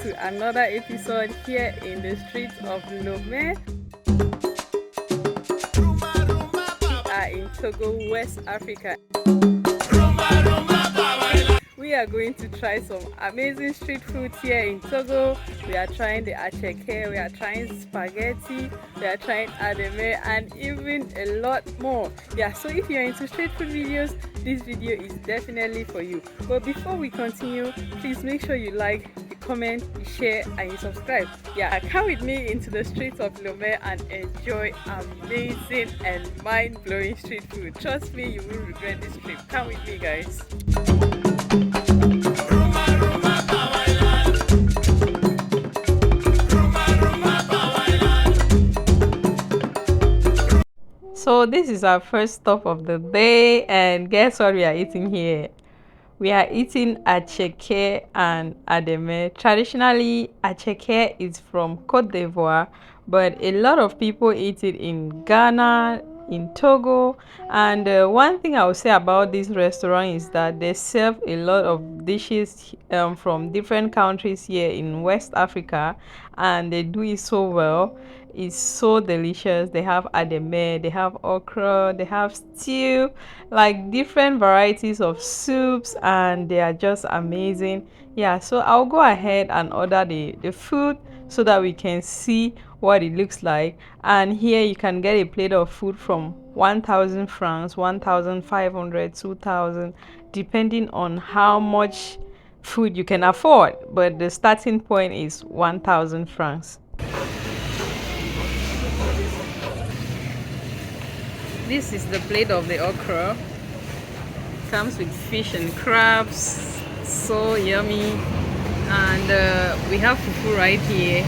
to another episode here in the streets of Lomé. We are in Togo West Africa. We are going to try some amazing street food here in Togo. We are trying the Achecke, we are trying spaghetti, we are trying Andin, and even a lot more. Yeah, so if you're into street food videos, this video is definitely for you. But before we continue, please make sure you like, you comment, you share, and you subscribe. Yeah, come with me into the streets of Lomé and enjoy amazing and mind-blowing street food. Trust me, you won't regret this trip. Come with me, guys. So this is our first stop of the day, and guess what we are eating here? We are eating Achecke and Andin. Traditionally, Achecke is from Côte d'Ivoire, but a lot of people eat it in Ghana, in Togo. And one thing I will say about this restaurant is that they serve a lot of dishes from different countries here in West Africa, and they do it so well. It's so delicious. They have Andin, they have okra, they have stew, like different varieties of soups, and they are just amazing. Yeah, so I'll go ahead and order the food so that we can see what it looks like. And here you can get a plate of food from 1,000 francs, 1,500, 2,000, depending on how much food you can afford, but the starting point is 1,000 francs. This is the plate of the okra. Comes with fish and crabs, so yummy. And we have fufu right here.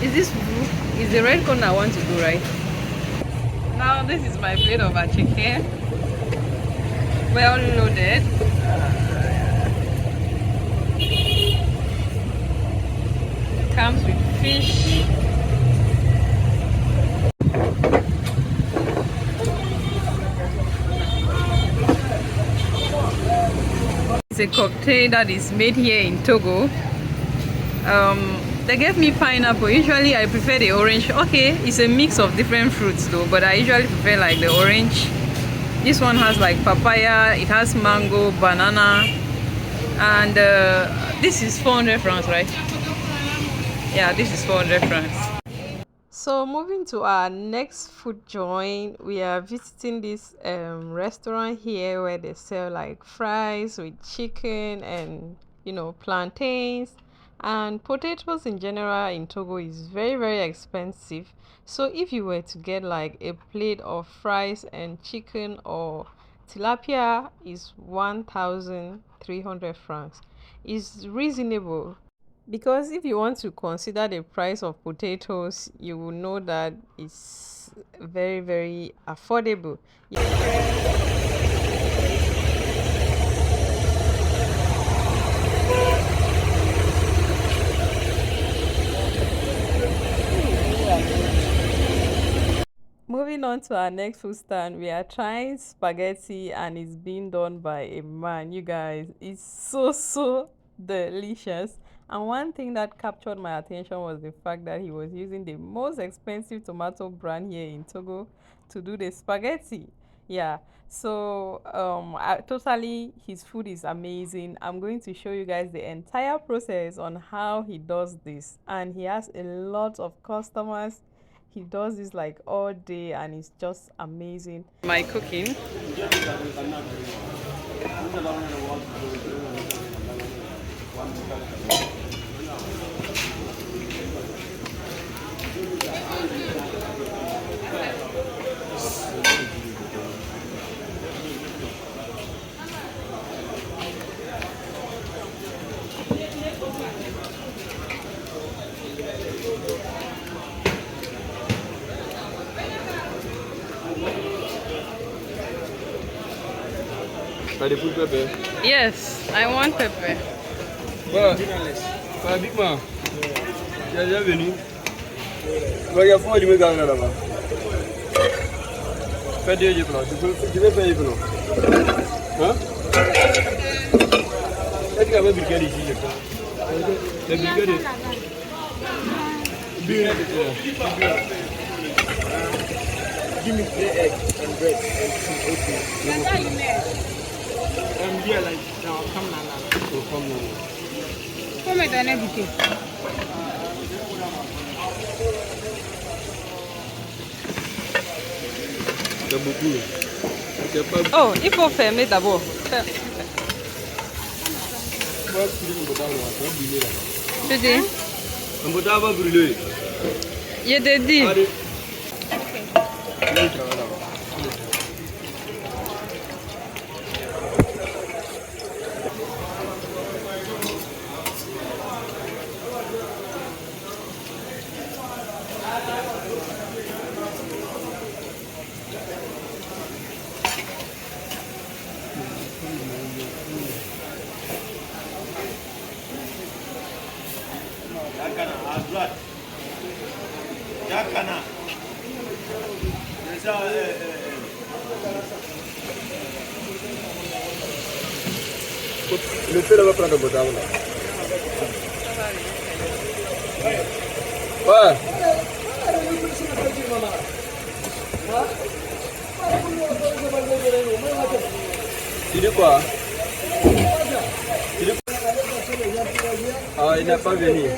Is this fufu? Is the red corn I want to do, right? Now this is my plate of Achecke, well loaded. Comes with fish. It's a cocktail that is made here in Togo. They gave me pineapple. Usually I prefer the orange. Okay, it's a mix of different fruits though, but I usually prefer like the orange. This one has like papaya, it has mango, banana, and this is 400 francs, right? Yeah, this is 400 francs. So moving to our next food joint, we are visiting this restaurant here where they sell like fries with chicken and plantains, and potatoes in general in Togo is very expensive. So if you were to get like a plate of fries and chicken or tilapia is 1,300 francs. It's reasonable. Because if you want to consider the price of potatoes, you will know that it's very affordable. Moving on to our next food stand, we are trying spaghetti, and it's being done by a man. You guys, it's so delicious. And one thing that captured my attention was the fact that he was using the most expensive tomato brand here in Togo to do the spaghetti. Yeah, so totally his food is amazing. I'm going to show you guys the entire process on how he does this, and he has a lot of customers. He does this like all day, and it's just amazing. My cooking. Are they put pepper? Yes, I want pepper. Voilà. Voilà, big man. Tu es déjà venu. Il y a froid du mec là-bas. Fais deux plats. Tu veux faire des plats? Hein? Est-ce qu'il y a un briquet ici? The bigger give me 3 eggs and bread and some oatmeal. Yeah, like now, come now. So come now. Come et un invité. C'est beaucoup. C'est pas Oh, il faut fermer d'abord. Tu dis? Un bota va brûler. Je te dis. Allez. Le fait là va prendre un bota là. Ouais. Tu dis quoi? Ah, il n'a pas venu.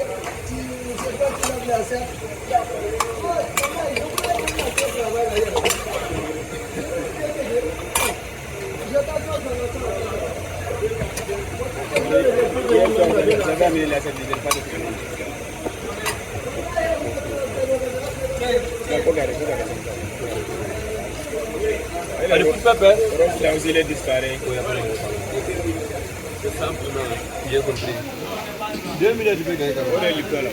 Elle ne pas peur. Là aussi, il est disparu. C'est simplement, j'ai compris. 2 minutes, tu peux gagner. On est libre là.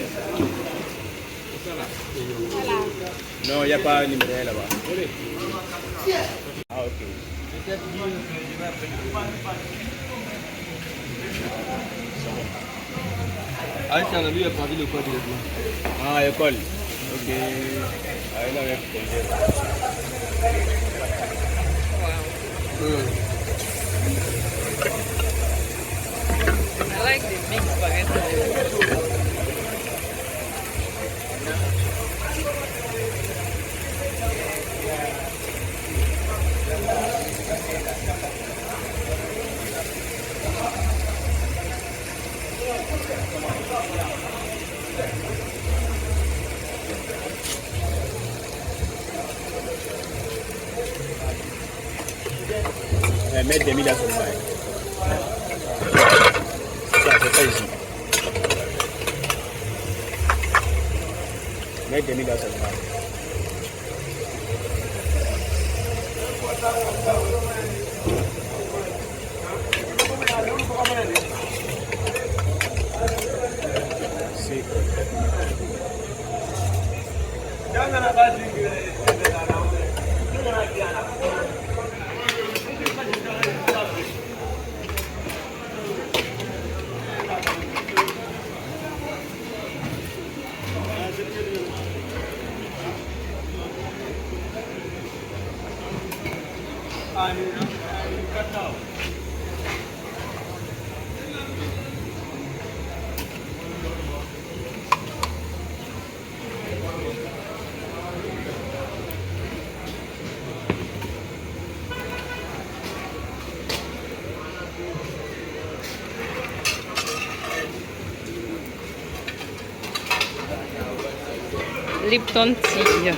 Non, il n'y a pas un numéro là-bas. Ah, ok. Aïcha, lui, a parti de quoi directement? Ah, école. Ok. Ah, il avait congé. I like the big spaghetti. Mettre des milliards sur le bail. Ça, c'est pas ici. Mettre des milliards sur le bail. Lipton tea.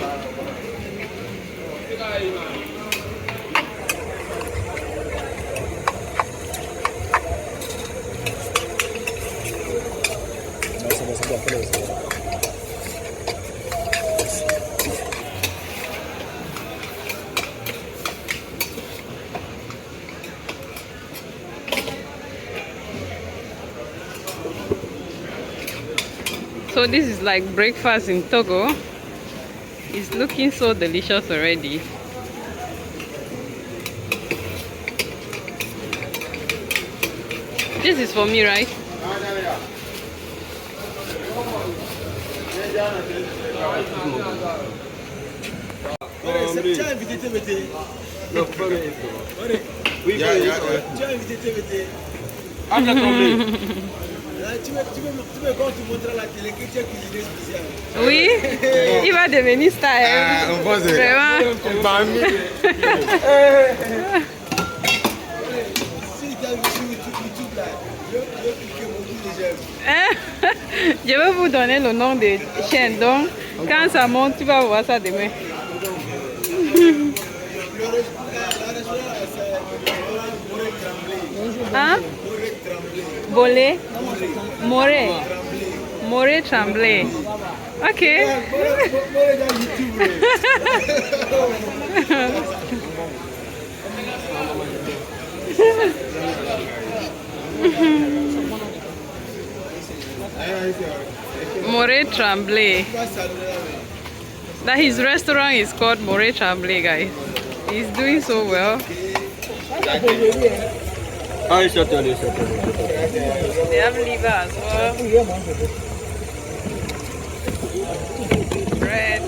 So this is like breakfast in Togo. It's looking so delicious already. This is for me, right? tu veux quand tu montres à la télé que tu as cuisiné spécial. Oui, il va devenir star. Ah, on pense vraiment. On va si tu as vu sur YouTube là, je vais cliquer mon coup de j'aime. Je vais vous donner le nom de chaîne. Donc, quand ça monte, tu vas voir ça demain. Hein? Bolé? Moré? Moré Tremblay. Ok. Moré Tremblay. That his restaurant is called Moré Tremblay, guys. He's doing so well. Ah, it's your turn, They have liver as well. Bread.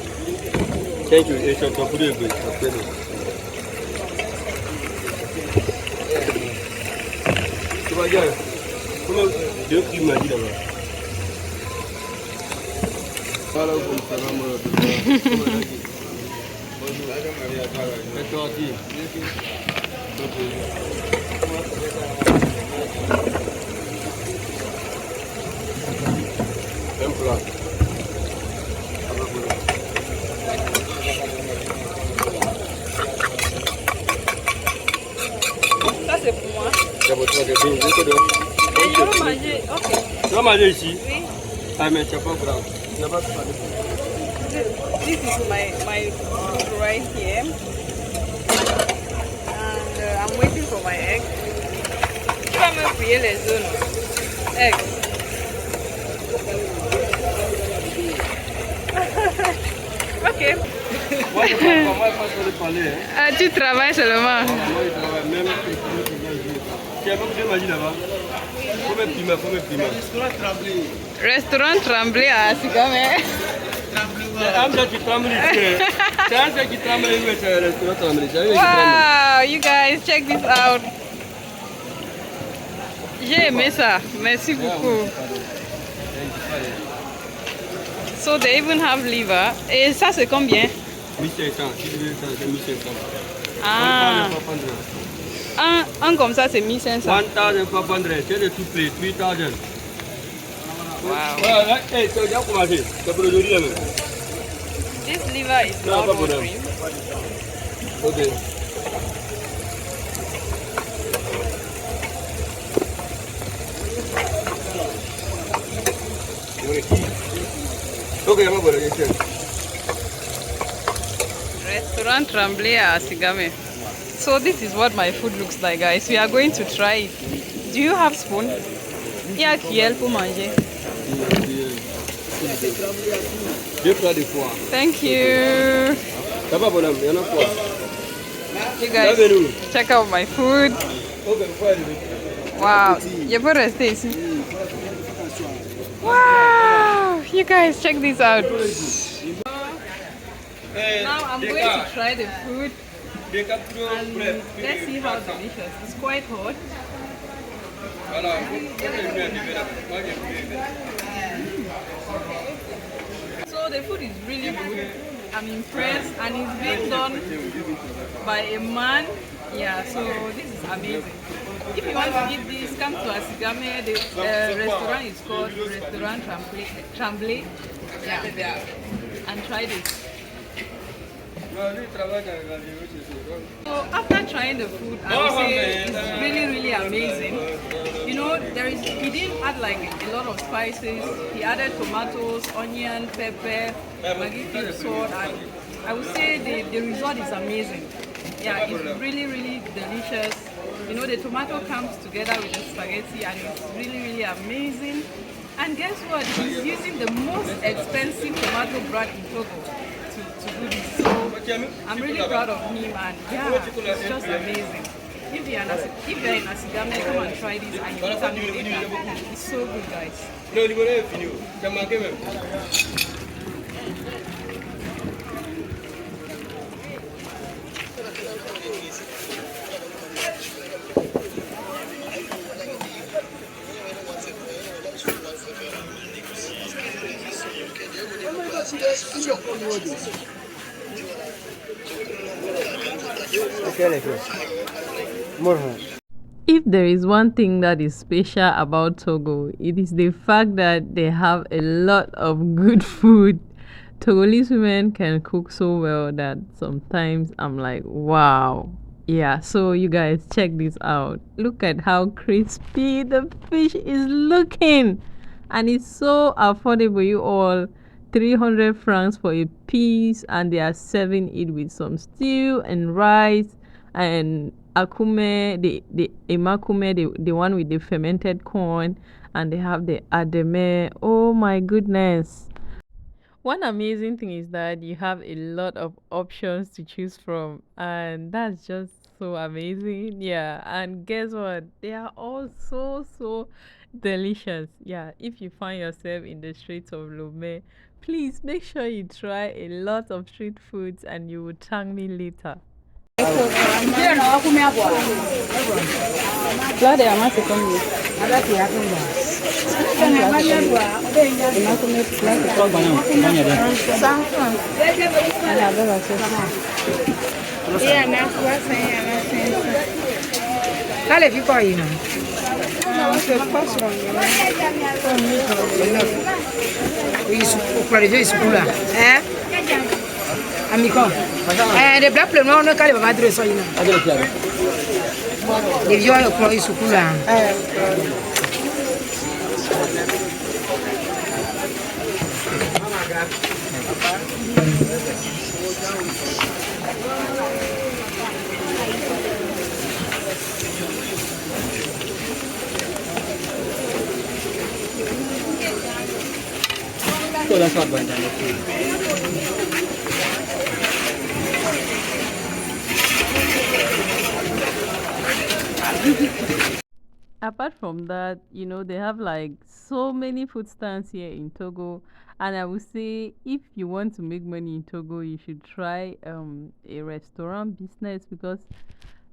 Thank you, it's your turn. Put it good. Tu vas dire, comment deux qui m'a dit là-bas. Voilà, comme ça, là, moi, c'est tortille. Un plat. Ça c'est pour moi. C'est pour toi, c'est bien. Et je vais manger. Ok. Tu vas manger ici? Oui. Ah, mais tu n'as pas grave. Tu n'as pas de This is my food right here. And I'm waiting for my egg. Tu vas me prier les zones. Egg. Ok. Moi, je ne pas parler. Ah, tu travailles seulement. Moi, je travaille même. Tu as pas pris ma vie là-bas? Faut me primer. Restaurant Tremblay à Achecke. Wow, you guys, check this out. J'ai aimé ça. Merci beaucoup. So they even have liver. Et ça c'est combien? 1500. Si tu veux ça, c'est 1500. Ah. Un comme ça c'est 1500. 1500, c'est de tout prix, 3000. Wow. Hey, tu as commencé. Tu as produit la même. This liver is not cream. Ok. Ok, I'm going to Restaurant Tremblay à Achecke. So this is what my food looks like, guys. We are going to try it. Do you have spoon? Il y a cuillère pour manger. Deux plats de foie. Thank you. Ça va, bonhomme, il y en a quoi? You guys, check out my food. Wow, je peux rester ici. Wow, you guys, check this out. Now I'm going to try the food. And let's see how delicious. It's quite hot. So the food is really good. I'm impressed, and it's being done by a man. Yeah, so this is amazing. If you want to eat this, come to Achecke. The restaurant is called Restaurant Tremblay. Yeah, and try this. So after trying the food, I would say it's really, really amazing. You know, he didn't add like a lot of spices. He added tomatoes, onion, pepper, maggi cube, salt, and I would say the result is amazing. Yeah, it's really, really delicious. You know, the tomato comes together with the spaghetti, and it's really, really amazing. And guess what? He's using the most expensive tomato brand in Togo to do this. So I'm really proud of him, and yeah, it's just amazing. If you're in Achecke, come and try this, and you tell me later. It's so good, guys. If there is one thing that is special about Togo, it is the fact that they have a lot of good food. Togolese women can cook so well that sometimes I'm like, wow. Yeah, so you guys check this out. Look at how crispy the fish is looking. And it's so affordable, you all. 300 francs for a piece, and they are serving it with some stew and rice and akume, the emakume, the one with the fermented corn, and they have the ademe. Oh my goodness. One amazing thing is that you have a lot of options to choose from, and that's just so amazing. Yeah, and guess what? They are all so delicious. Yeah, if you find yourself in the streets of Lomé, please make sure you try a lot of street foods, and you will thank me later. Les blagues le noir, on a qu'à les vendre sur une. Les vieux, ils prennent ce coup-là. Apart from that, they have like so many food stands here in Togo. And I would say if you want to make money in Togo, you should try a restaurant business, because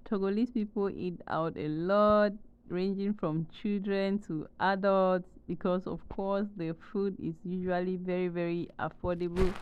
Togolese people eat out a lot, ranging from children to adults, because of course the food is usually very affordable.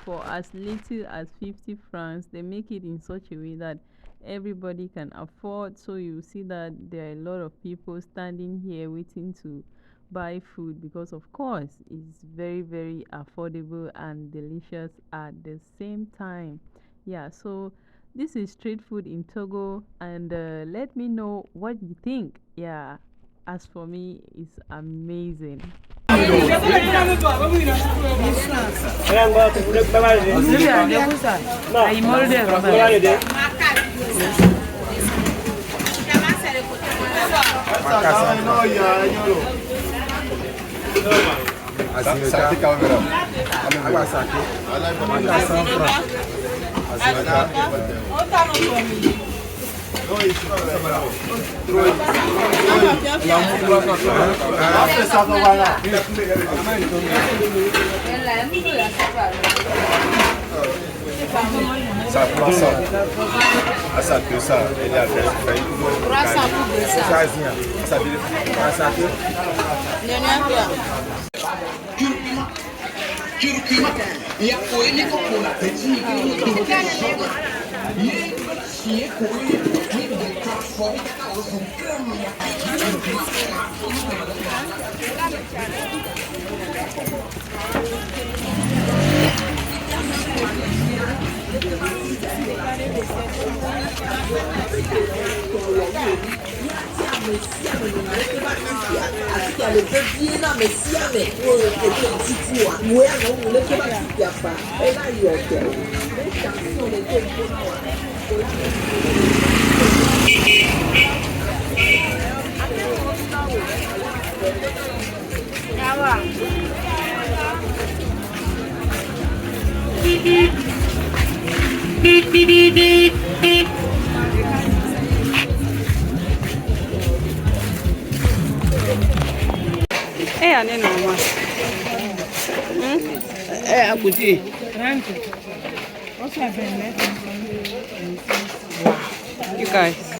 For as little as 50 francs, they make it in such a way that everybody can afford. So you see that there are a lot of people standing here waiting to buy food, because of course it's very affordable and delicious at the same time. Yeah, so this is street food in Togo, and let me know what you think. Yeah, as for me, it's amazing. Ça prend ça. À ça que ça, elle est à faire. 300 pour ça. Ça veut dire ça que. Andin, normal. Agoe. You guys.